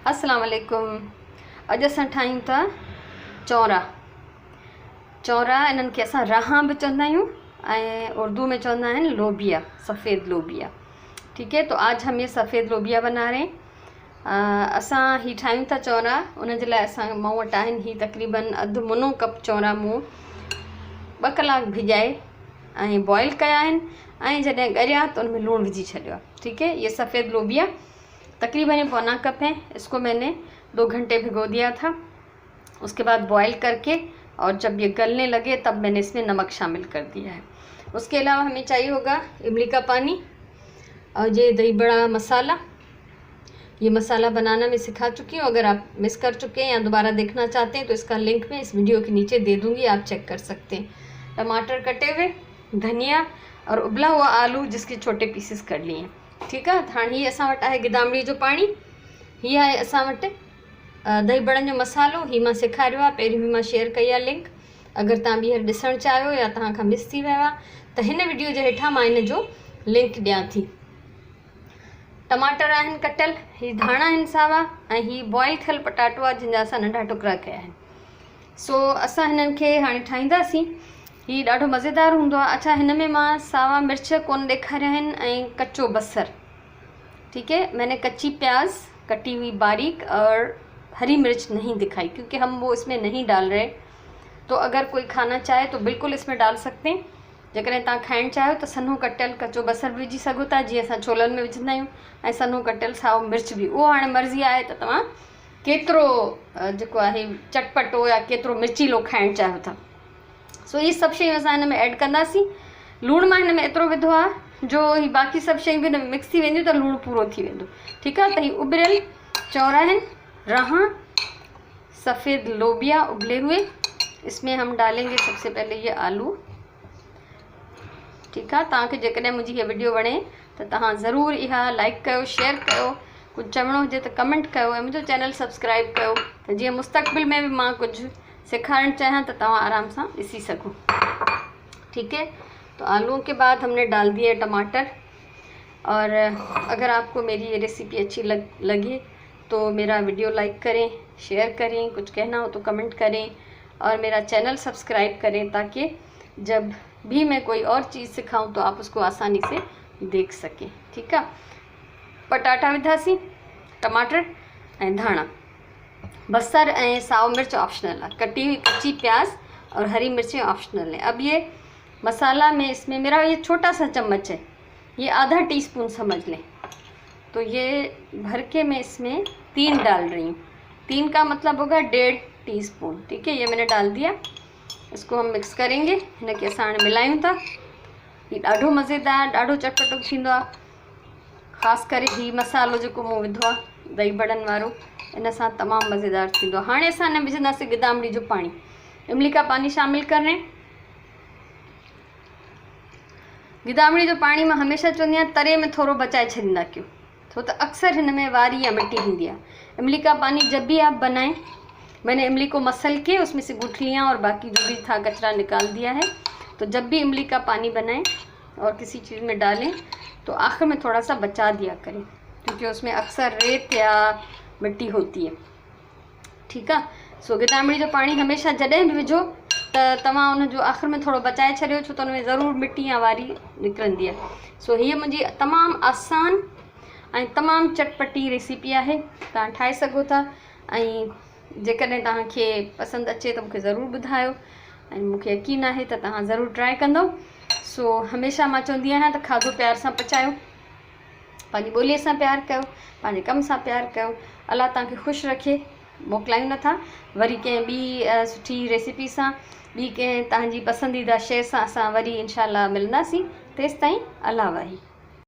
अस्सलाम वालेकुम। अॼु असां ठाहियूं था चौरा। चौरा इन्हनि खे असां रहां बि चवंदा आहियूं ऐं उर्दू में चवंदा आहिनि लोबिया, सफ़ेद लोबिया। ठीक है, तो आज हम ये सफ़ेद लोबिया बना रहे हैं। असां ही ठाहियूं था चौरा। उन जे लाइ असां मूं वटि आहिनि ही तक़रीबन अधु मुनो कप चौरा मूं 2 कलाक भिजाए ऐं बॉयल कया आहिनि ऐं जॾहिं ॻरिया तो उनमें लूणु विझी छॾियो आहे। ठीक है, ये सफ़ेद लोबिया तकरीबन 1 कप है। इसको मैंने 2 घंटे भिगो दिया था। उसके बाद बॉयल करके और जब ये गलने लगे तब मैंने इसमें नमक शामिल कर दिया है। उसके अलावा हमें चाहिए होगा इमली का पानी और ये दही बड़ा मसाला। ये मसाला बनाना मैं सिखा चुकी हूँ, अगर आप मिस कर चुके हैं या दोबारा देखना चाहते हैं तो इसका लिंक मैं इस वीडियो के नीचे दे दूँगी, आप चेक कर सकते हैं। टमाटर कटे हुए, धनिया और उबला हुआ आलू जिसके छोटे पीसेस कर लिए हैं। ठीक है, हाणे ही असां वटि आहे गिदामड़ी जो पाणी, ही आहे असां वटि दही बड़नि जो मसालो। ही मां सेखारियो आहे, पहिरीं बि मां शेयर कई आहे लिंक। अगरि तव्हां ॿीहर ॾिसणु चाहियो या तव्हां खां मिस थी वियो आहे त हिन वीडियो जे हेठां मां इन जो लिंक ॾियां थी। टमाटर आहिनि कटियल, ही धाणा आहिनि सावा ऐं ही बॉयल थियल पटाटो आहे जिन जा असां नंढा टुकड़ा कया आहिनि। सो असां हिननि खे हाणे ठाहींदासीं। ही ॾाढो मज़ेदार हूंदो आहे। अच्छा, हिन में मां सावा मिर्च कोन ॾेखारिया आहिनि ऐं कच्चो बसर। ठीक है, मैंने कच्ची प्याज कटी हुई बारीक और हरी मिर्च नहीं दिखाई क्योंकि हम वो इसमें नहीं डाल रहे। तो अगर कोई खाना चाहे तो बिल्कुल इसमें डाल सकते हैं। जेकॾहिं तव्हां खाइणु चाहियो त सन्हो कटियल कच्चो बसर बि विझी सघो था, जीअं असां छोलनि में विझंदा आहियूं, ऐं सन्हो कटियल साओ मिर्च बि। उहो हाणे मर्ज़ी आहे त तव्हां केतिरो जेको आहे चटपटो या केतिरो मिर्चीलो खाइणु चाहियो था। सो ये सभु शयूं असां हिन में ऐड कंदासीं। लूणु मां हिन में एतिरो विधो आहे जो ही बाक़ी सभु शयूं बि हिन में मिक्स थी वेंदियूं त लूणु पूरो थी वेंदो। ठीकु आहे, त ही उबरियल चौरा आहिनि, रहां, सफ़ेद लोबिया उबले हुए। इसमें हम डालेंगे सबसे पहले ये आलू। ठीक है, तव्हांखे जेकॾहिं मुंहिंजी हीअ वीडियो वणे त तव्हां ज़रूरु इहा लाइक कयो, शेयर कयो, कुझु चवणो हुजे त कमेंट कयो ऐं मुंहिंजो चैनल सब्सक्राइब कयो त जीअं मुस्तक़बिल में भी मां कुछ सिखारण चाहियां तो तव्हां आराम से ॾिसी सको। ठीक है, तो आलूओं के बाद हमने डाल दिए टमाटर। और अगर आपको मेरी ये रेसिपी अच्छी लगे तो मेरा वीडियो लाइक करें, शेयर करें, कुछ कहना हो तो कमेंट करें और मेरा चैनल सब्सक्राइब करें ताकि जब भी मैं कोई और चीज़ सिखाऊं तो आप उसको आसानी से देख सकें। ठीक है, पटाटा विधासी, टमाटर ऐं धाणा, बसर ऐं साओ मिर्च ऑप्शनल है, कटी हुई कच्ची प्याज और हरी मिर्चें ऑप्शनल हैं। अब ये मसाला में इसमें मेरा ये छोटा सा चम्मच है, ये आधा टीस्पून समझ लें, तो ये भर के मैं इसमें 3 डाल रही हूँ। 3 का मतलब होगा 1.5 टीस्पून। ठीक है, ये मैंने डाल दिया। इसको हम मिक्स करेंगे, हिन खे असां हाणे मिलायूं था। ये ॾाढो मज़ेदार, ॾाढो चटपटो थींदो आहे। ख़ासि करे ही मसालो जेको मूं विधो आहे दही बड़नि वारो, इन सां तमामु मज़ेदार थींदो आहे। हाणे असां हिन विझंदासीं गिदामड़ी जो पानी, इमली का पानी शामिल कर रहे हैं। गिदामड़ी जो पानी मां हमेशा चवंदी आहियां तरे में थोड़ो बचाए छॾींदा कयो, छो त अक्सर हिन में वारी या मिट्टी हूंदी आहे। इमली का पानी जब भी आप बनाएं, मैंने इमली को मसल के उसमें से गुठलियाँ और बाकी जो भी था कचरा निकाल दिया है। तो जब भी इमली का पानी बनाएं और किसी चीज़ में डालें तो आखिर में थोड़ा सा बचा दिया करें क्योंकि उसमें अक्सर रेत या मिट्टी होती है। ठीक है, सो गिदामड़ी जो पानी हमेशा जॾहिं भी विझो त तव्हां उन जो आख़िर में थोड़ो बचाए छॾियो, छो त उन में ज़रूरु मिट्टी या वारी निकिरंदी आहे। सो हीअ मुंहिंजी तमामु आसान ऐं तमामु चटपटी रेसिपी आहे, तव्हां ठाहे सघो था। ऐं जेकॾहिं तव्हांखे पसंदि अचे त मूंखे ज़रूरु ॿुधायो ऐं मूंखे यकीन आहे त तव्हां ज़रूरु ट्राई कंदो। सो हमेशा मां चवंदी आहियां त खाधो प्यार सां पचायो, पंहिंजी ॿोलीअ सां प्यारु कयो, पंहिंजे कम सां प्यारु कयो। अलाह तव्हांखे ख़ुशि रखे। मोकिलायूं नथा वरी कंहिं ॿी सुठी रेसिपी सां, ॿी कंहिं तव्हांजी पसंदीदा शइ सां असां वरी इंशाअल्लाह मिलंदासीं। तेसिताईं अल्लाह वाही।